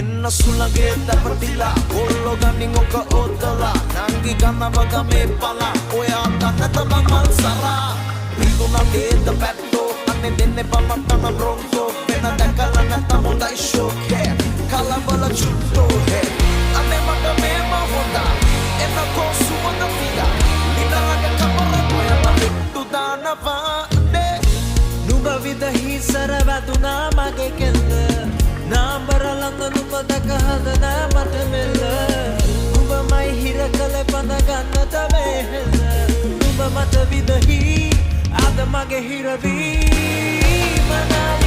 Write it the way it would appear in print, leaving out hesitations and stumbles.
එන්න සුළගේ දැපටිලා කොල්ලෝ ගනින් ඔක ඔතලා නංගි ගන්නවග මේ පලා ඔයා දන්න තමන් මල් සරා රිදුනා ගේද පැත්තෝ අනේ දෙන්නේ පමත්තන බ්‍රොන්කෝ වෙන දැකලා නැත්තම් හොඳයි ෂෝක් හේ කලබල චුට්ටෝ හේ අනේ මට මේම හොඳා එන්න කොසුවන පිලා නිතරගේ කපර ඔයා පිට්ටු දානවා නුඹ විදහි සර වැදුනා මගේ කෙල්ල නාම්බර ළඟ නුඹ දැක හදනා මට මෙල්ල නුඹමයි හිර කළේ පන ගන්නට වෙහෙල නුඹ මට විදහි අද මගේ හිරවී මනා